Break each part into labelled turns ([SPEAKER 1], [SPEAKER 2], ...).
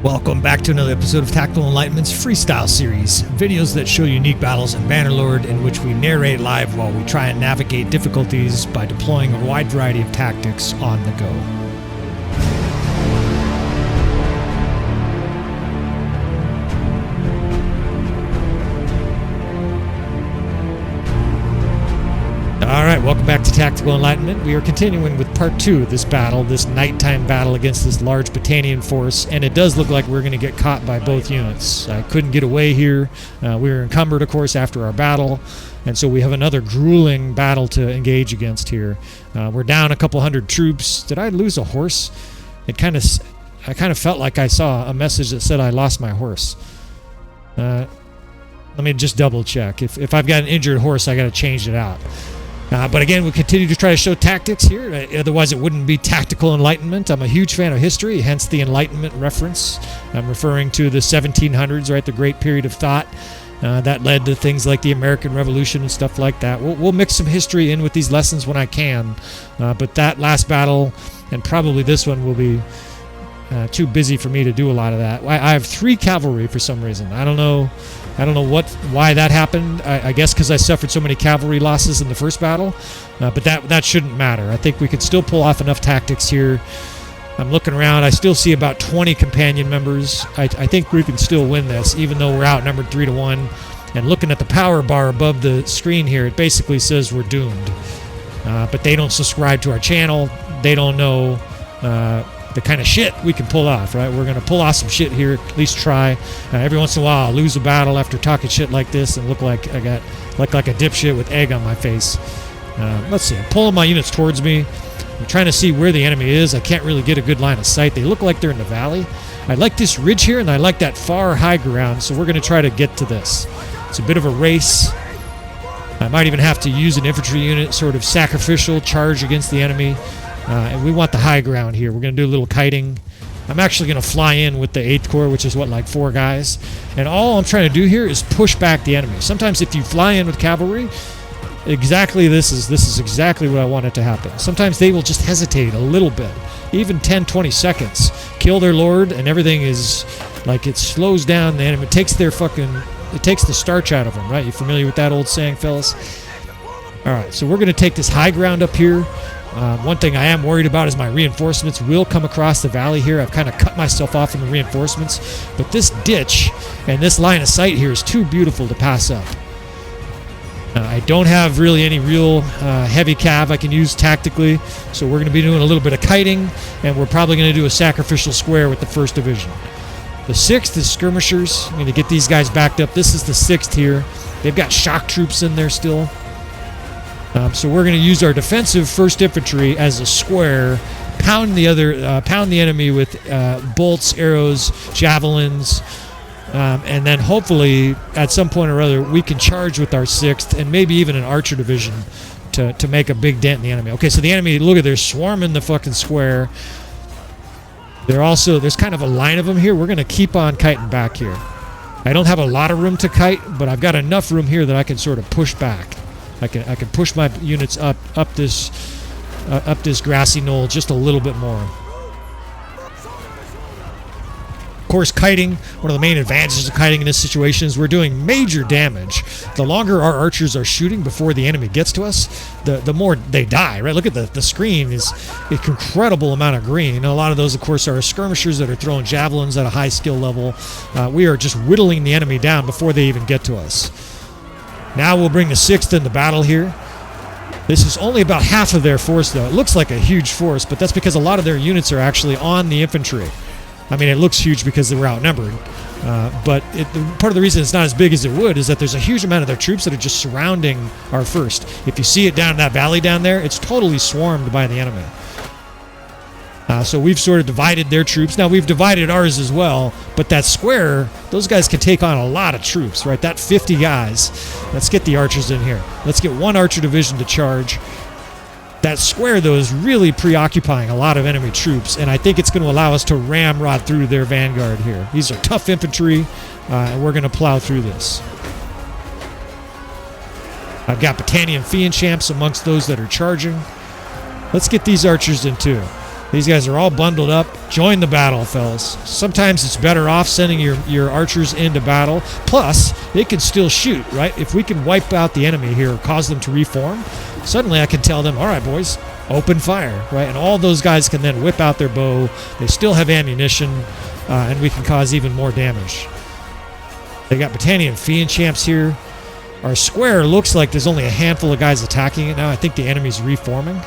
[SPEAKER 1] Welcome back to another episode of Tactical Enlightenment's Freestyle Series, videos that show unique battles in Bannerlord in which we narrate live while we try and navigate difficulties by deploying a wide variety of tactics on the go. Alright, welcome back to Tactical Enlightenment. We are continuing with part 2 of this battle, this nighttime battle against this large Battanian force, and it does look like we're going to get caught by both units. I couldn't get away here. We were encumbered, of course, after our battle, and so we have another grueling battle to engage against here. We're down a couple hundred troops. Did I lose a horse? I kind of felt like I saw a message that said I lost my horse. Let me just double check. If I've got an injured horse, I got to change it out. But again, we continue to try to show tactics here. Otherwise, it wouldn't be Tactical Enlightenment. I'm a huge fan of history, hence the Enlightenment reference. I'm referring to the 1700s, right? The great period of thought that led to things like the American Revolution and stuff like that. We'll mix some history in with these lessons when I can. But that last battle, and probably this one, will be too busy for me to do a lot of that. I have 3 cavalry for some reason. I don't know why that happened. I guess because I suffered so many cavalry losses in the first battle, but that shouldn't matter. I think we could still pull off enough tactics here. I'm looking around. I still see about 20 companion members. I think we can still win this, even though we're outnumbered 3-1. And looking at the power bar above the screen here, it basically says we're doomed. But they don't subscribe to our channel. They don't know the kind of shit we can pull off, right? We're going to pull off some shit here, at least try. Every once in a while, I'll lose a battle after talking shit like this and look like I got like a dipshit with egg on my face. Let's see. I'm pulling my units towards me. I'm trying to see where the enemy is. I can't really get a good line of sight. They look like they're in the valley. I like this ridge here, and I like that far high ground, so we're going to try to get to this. It's a bit of a race. I might even have to use an infantry unit, sort of sacrificial charge against the enemy. And we want the high ground here. We're going to do a little kiting. I'm actually going to fly in with the 8th Corps, which is, 4 guys. And all I'm trying to do here is push back the enemy. Sometimes if you fly in with cavalry, this is exactly what I want it to happen. Sometimes they will just hesitate a little bit, even 10, 20 seconds. Kill their lord, and everything is like it slows down the enemy. It takes the starch out of them, right? You familiar with that old saying, fellas? All right, so we're going to take this high ground up here. One thing I am worried about is my reinforcements will come across the valley here. I've kind of cut myself off from the reinforcements. But this ditch and this line of sight here is too beautiful to pass up. I don't have really any real heavy cav I can use tactically. So we're going to be doing a little bit of kiting. And we're probably going to do a sacrificial square with the 1st Division. The 6th is skirmishers. I'm going to get these guys backed up. This is the 6th here. They've got shock troops in there still. So we're going to use our defensive 1st Infantry as a square, pound the enemy with bolts, arrows, javelins, and then hopefully at some point or other we can charge with our 6th and maybe even an archer division to make a big dent in the enemy. Okay, so the enemy, look at, they're swarming the fucking square. There's kind of a line of them here. We're going to keep on kiting back here. I don't have a lot of room to kite, but I've got enough room here that I can sort of push back. I can push my units up this grassy knoll just a little bit more. Of course, kiting, one of the main advantages of kiting in this situation is we're doing major damage. The longer our archers are shooting before the enemy gets to us, the more they die, right? Look at the screen is an incredible amount of green. And a lot of those, of course, are skirmishers that are throwing javelins at a high skill level. We are just whittling the enemy down before they even get to us. Now we'll bring the 6th in the battle here. This is only about half of their force, though. It looks like a huge force, but that's because a lot of their units are actually on the infantry. I mean, it looks huge because they were outnumbered. But part of the reason it's not as big as it would is that there's a huge amount of their troops that are just surrounding our 1st. If you see it down in that valley down there, it's totally swarmed by the enemy. So we've sort of divided their troops. Now, we've divided ours as well, but that square, those guys can take on a lot of troops, right? That 50 guys. Let's get the archers in here. Let's get one archer division to charge. That square, though, is really preoccupying a lot of enemy troops, and I think it's going to allow us to ramrod through their vanguard here. These are tough infantry, and we're going to plow through this. I've got Battanian Fiend champs amongst those that are charging. Let's get these archers in, too. These guys are all bundled up. Join the battle, fellas. Sometimes it's better off sending your archers into battle. Plus, they can still shoot, right? If we can wipe out the enemy here or cause them to reform, suddenly I can tell them, all right, boys, open fire, right? And all those guys can then whip out their bow. They still have ammunition, and we can cause even more damage. They got Battanian Fiend Champs here. Our square looks like there's only a handful of guys attacking it now. I think the enemy's reforming.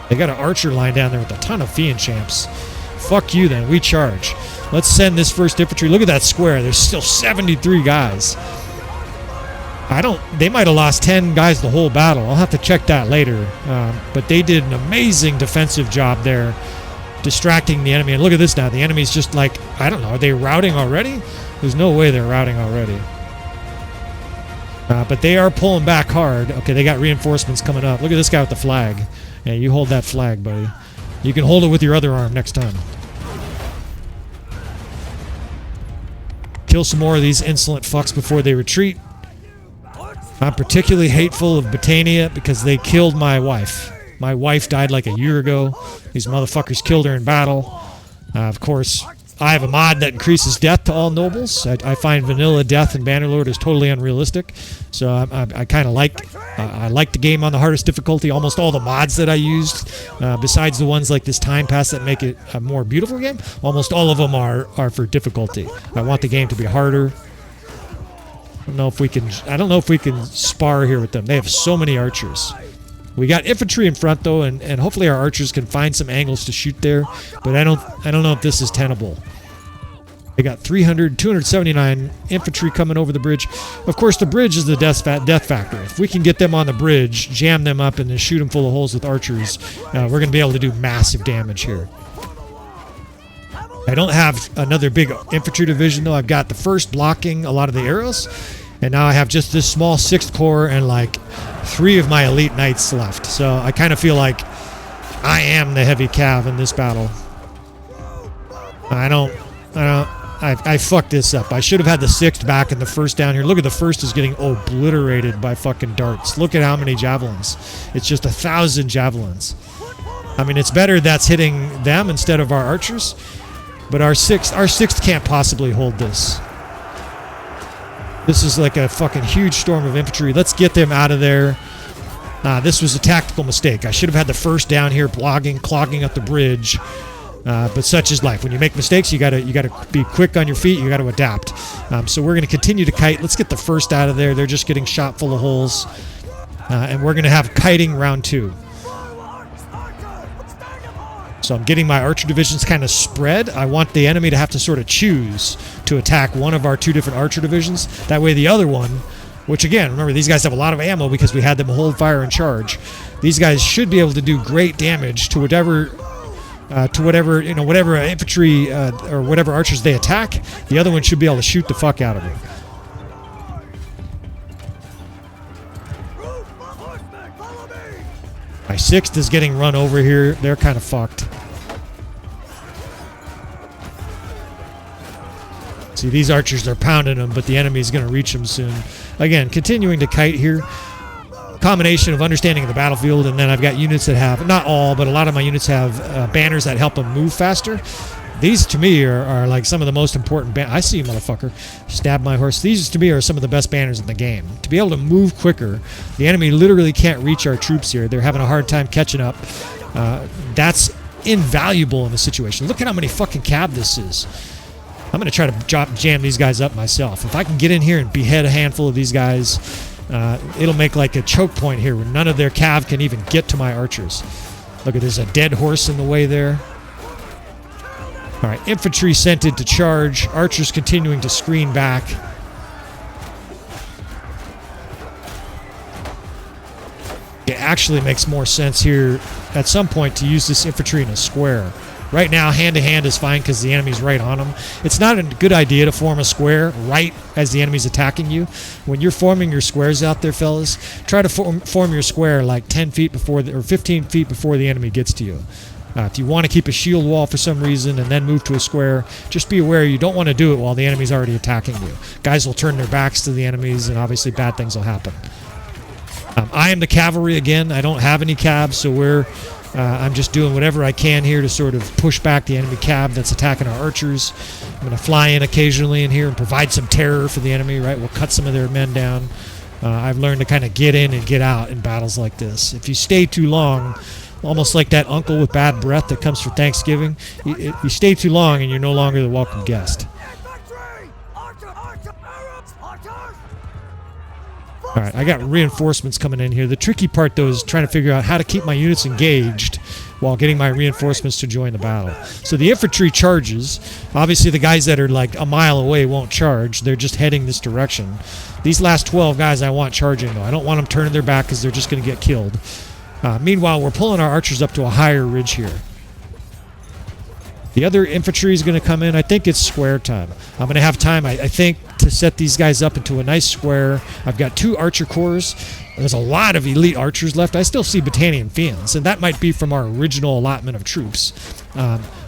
[SPEAKER 1] They got an archer line down there with a ton of Fiend Champs. Fuck you then, we charge. Let's send this first infantry. Look at that square. There's still 73 guys. They might have lost 10 guys the whole battle. I'll have to check that later. But they did an amazing defensive job there, distracting the enemy. And look at this now. The enemy's just like, I don't know, are they routing already? There's no way they're routing already. But they are pulling back hard. Okay, they got reinforcements coming up. Look at this guy with the flag. Yeah, you hold that flag, buddy. You can hold it with your other arm next time. Kill some more of these insolent fucks before they retreat. I'm particularly hateful of Battania because they killed my wife. My wife died like a year ago. These motherfuckers killed her in battle. Of course, I have a mod that increases death to all nobles. I find vanilla death in Bannerlord is totally unrealistic. So I kind of I like the game on the hardest difficulty. Almost all the mods that I used, besides the ones like this time pass that make it a more beautiful game, almost all of them are for difficulty. I want the game to be harder. I don't know if we can spar here with them. They have so many archers. We got infantry in front though, and hopefully our archers can find some angles to shoot there. But I don't know if this is tenable. They got 279 infantry coming over the bridge. Of course, the bridge is the death factor. If we can get them on the bridge, jam them up, and then shoot them full of holes with archers, we're going to be able to do massive damage here. I don't have another big infantry division though. I've got the 1st blocking a lot of the arrows, and now I have just this small 6th Corps and like 3 of my elite knights left. So I kind of feel like I am the heavy cav in this battle. I fucked this up. I should have had the 6th back and the 1st down here. Look at the 1st is getting obliterated by fucking darts. Look at how many javelins. It's just 1,000 javelins. I mean, it's better that's hitting them instead of our archers. But our 6th can't possibly hold this. This is like a fucking huge storm of infantry. Let's get them out of there. This was a tactical mistake. I should have had the 1st down here clogging up the bridge. But such is life. When you make mistakes, you gotta be quick on your feet. You gotta adapt. So we're gonna continue to kite. Let's get the 1st out of there. They're just getting shot full of holes. And we're gonna have kiting round 2. So I'm getting my archer divisions kind of spread. I want the enemy to have to sort of choose to attack one of our 2 different archer divisions. That way the other one, which again, remember, these guys have a lot of ammo because we had them hold fire and charge. These guys should be able to do great damage to whatever infantry or whatever archers they attack. The other one should be able to shoot the fuck out of them. My 6th is getting run over here. They're kind of fucked. See, these archers are pounding them, but the enemy's going to reach them soon. Again, continuing to kite here. Combination of understanding of the battlefield, and then I've got units that have, not all, but a lot of my units have banners that help them move faster. These, to me, are like some of the most important I see you, motherfucker. Stab my horse. These, to me, are some of the best banners in the game. To be able to move quicker, the enemy literally can't reach our troops here. They're having a hard time catching up. That's invaluable in the situation. Look at how many fucking cav this is. I'm going to try to jam these guys up myself. If I can get in here and behead a handful of these guys, it'll make like a choke point here where none of their cav can even get to my archers. Look at, there's a dead horse in the way there. All right, infantry sent in to charge. Archers continuing to screen back. It actually makes more sense here at some point to use this infantry in a square. Right now, hand-to-hand is fine because the enemy's right on them. It's not a good idea to form a square right as the enemy's attacking you. When you're forming your squares out there, fellas, try to form your square like 10 feet before or 15 feet before the enemy gets to you. If you want to keep a shield wall for some reason and then move to a square, just be aware you don't want to do it while the enemy's already attacking you. Guys will turn their backs to the enemies, and obviously bad things will happen. I am the cavalry again. I don't have any cabs, so we're I'm just doing whatever I can here to sort of push back the enemy cab that's attacking our archers. I'm going to fly in occasionally in here and provide some terror for the enemy, right? We'll cut some of their men down. I've learned to kind of get in and get out in battles like this. If you stay too long, almost like that uncle with bad breath that comes for Thanksgiving, you stay too long and you're no longer the welcome guest. Alright, I got reinforcements coming in here. The tricky part, though, is trying to figure out how to keep my units engaged while getting my reinforcements to join the battle. So the infantry charges. Obviously, the guys that are like a mile away won't charge. They're just heading this direction. These last 12 guys I want charging, though. I don't want them turning their back because they're just going to get killed. Meanwhile, we're pulling our archers up to a higher ridge here. The other infantry is going to come in. I think it's square time. I'm going to have time, I think, to set these guys up into a nice square. I've got 2 archer corps. There's a lot of elite archers left. I still see Battanian Fiends, and that might be from our original allotment of troops.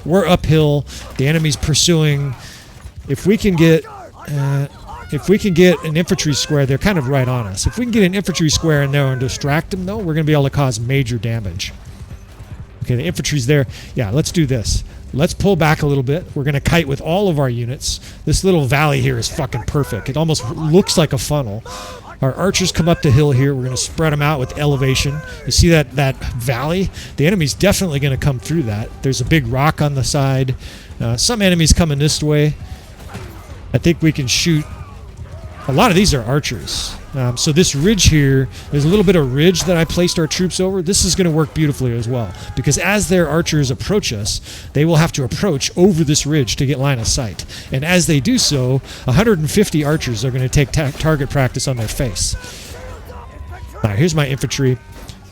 [SPEAKER 1] We're uphill. The enemy's pursuing. If we can get an infantry square, they're kind of right on us. If we can get an infantry square in there and distract them, though, we're going to be able to cause major damage. Okay, the infantry's there. Yeah, let's do this. Let's pull back a little bit. We're going to kite with all of our units. This little valley here is fucking perfect. It almost looks like a funnel. Our archers come up the hill here. We're going to spread them out with elevation. You see that valley? The enemy's definitely going to come through that. There's a big rock on the side. Some enemies coming this way. I think we can shoot. A lot of these are archers. So this ridge here, there's a little bit of ridge that I placed our troops over. This is going to work beautifully as well, because as their archers approach us, they will have to approach over this ridge to get line of sight. And as they do so, 150 archers are going to take target practice on their face. All right, here's my infantry.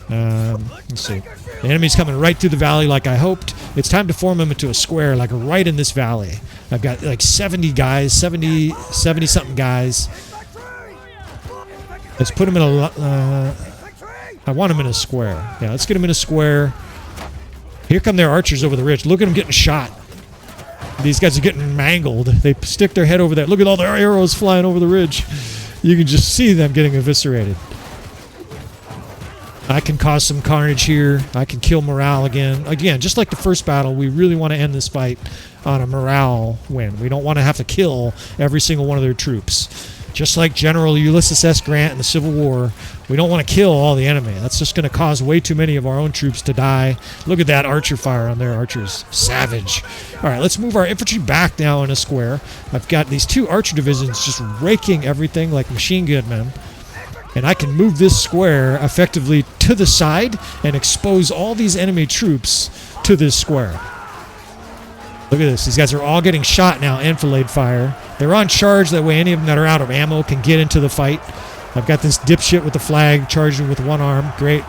[SPEAKER 1] Let's see. The enemy's coming right through the valley like I hoped. It's time to form them into a square, like right in this valley. I've got like 70 guys, 70-something guys. Let's put them in a... I want them in a square. Yeah, let's get them in a square. Here come their archers over the ridge. Look at them getting shot. These guys are getting mangled. They stick their head over there. Look at all their arrows flying over the ridge. You can just see them getting eviscerated. I can cause some carnage here. I can kill morale again. Again, just like the first battle, we really want to end this fight on a morale win. We don't want to have to kill every single one of their troops. Just like General Ulysses S. Grant in the Civil War, we don't want to kill all the enemy. That's just going to cause way too many of our own troops to die. Look at that archer fire on their archers. Savage. All right, let's move our infantry back now in a square. I've got these 2 archer divisions just raking everything like machine gun men. And I can move this square effectively to the side and expose all these enemy troops to this square. Look at this. These guys are all getting shot now, enfilade fire. They're on charge. That way any of them that are out of ammo can get into the fight. I've got this dipshit with the flag charging with one arm. Great.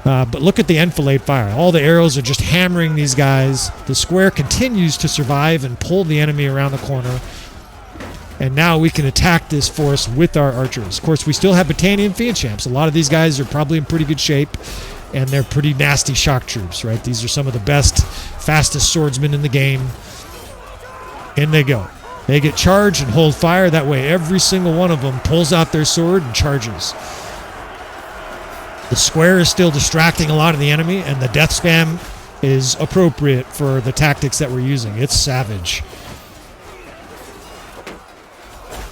[SPEAKER 1] But look at the enfilade fire. All the arrows are just hammering these guys. The square continues to survive and pull the enemy around the corner. And now we can attack this force with our archers. Of course, we still have Battanian Fiend Champs. A lot of these guys are probably in pretty good shape, and they're pretty nasty shock troops, right? These are some of the best, fastest swordsmen in the game. In they go. They get charged and hold fire. That way, every single one of them pulls out their sword and charges. The square is still distracting a lot of the enemy, and the death spam is appropriate for the tactics that we're using. It's savage.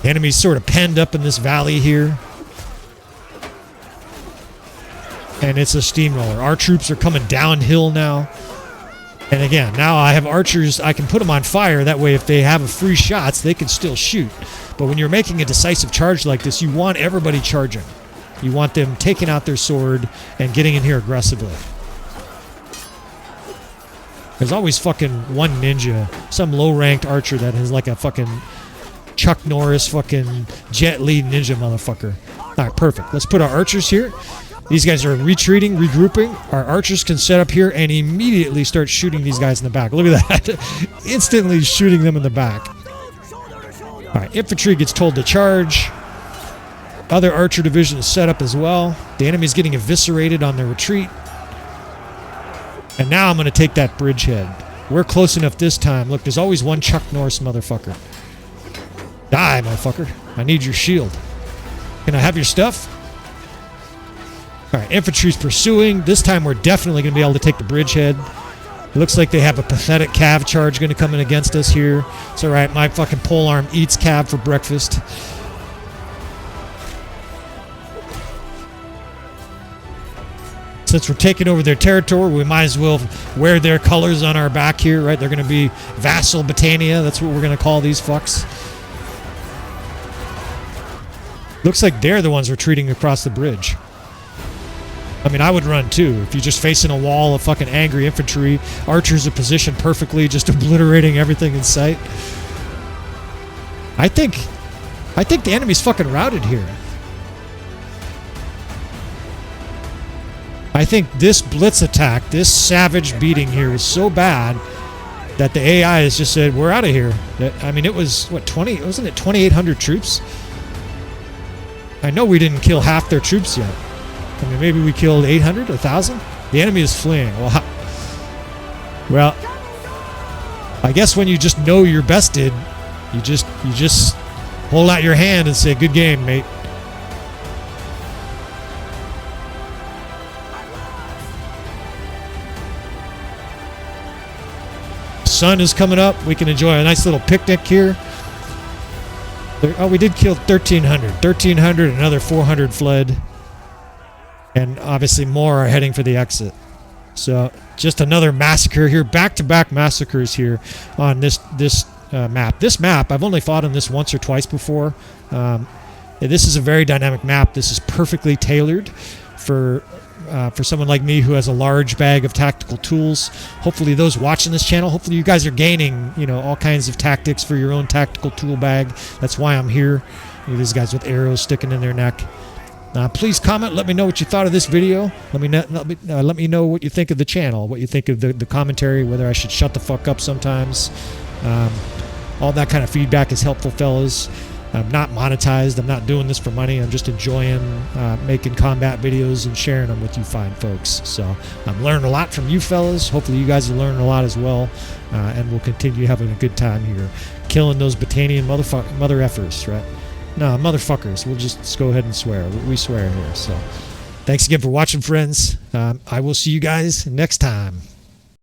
[SPEAKER 1] The enemy's sort of penned up in this valley here. And it's a steamroller. Our troops are coming downhill now. And again, now I have archers. I can put them on fire. That way, if they have free shots, they can still shoot. But when you're making a decisive charge like this, you want everybody charging. You want them taking out their sword and getting in here aggressively. There's always fucking one ninja, some low-ranked archer that has like a fucking Chuck Norris fucking Jet Li ninja motherfucker. All right, perfect. Let's put our archers here. These guys are retreating, regrouping. Our archers can set up here and immediately start shooting these guys in the back. Look at that. Instantly shooting them in the back. All right, infantry gets told to charge. Other archer division is set up as well. The enemy's getting eviscerated on their retreat. And now I'm going to take that bridgehead. We're close enough this time. Look, there's always one Chuck Norris motherfucker. Die, motherfucker. I need your shield. Can I have your stuff? All right, infantry's pursuing. This time we're definitely going to be able to take the bridgehead. It looks like they have a pathetic cav charge going to come in against us here. It's all right. My fucking polearm eats cav for breakfast. Since we're taking over their territory, we might as well wear their colors on our back here, right? They're going to be vassal Britannia. That's what we're going to call these fucks. Looks like they're the ones retreating across the bridge. I mean, I would run too. If you're just facing a wall of fucking angry infantry, archers are positioned perfectly, just obliterating everything in sight. I think the enemy's fucking routed here. I think this blitz attack, this savage beating here is so bad that the AI has just said, we're out of here. I mean, it was, what, wasn't it 2,800 troops? I know we didn't kill half their troops yet. I mean, maybe we killed 800, 1,000? The enemy is fleeing. Well, I guess when you just know you're bested, you just hold out your hand and say, good game, mate. Sun is coming up. We can enjoy a nice little picnic here. Oh, we did kill 1,300. 1,300, another 400 fled. And obviously more are heading for the exit. So just another massacre here. Back-to-back massacres here on this map. This map, I've only fought on this once or twice before. This is a very dynamic map. This is perfectly tailored for someone like me who has a large bag of tactical tools. Hopefully those watching this channel, hopefully you guys are gaining, all kinds of tactics for your own tactical tool bag. That's why I'm here. These guys with arrows sticking in their neck. Please comment. Let me know what you thought of this video. Let me know what you think of the channel, what you think of the commentary, whether I should shut the fuck up sometimes. All that kind of feedback is helpful, fellas. I'm not monetized. I'm not doing this for money. I'm just enjoying making combat videos and sharing them with you fine folks. So I'm learning a lot from you fellas. Hopefully you guys are learning a lot as well. And we'll continue having a good time here. Killing those Britannian mother effers, right? No, motherfuckers. We'll just go ahead and swear. We swear here. So thanks again for watching, friends. I will see you guys next time.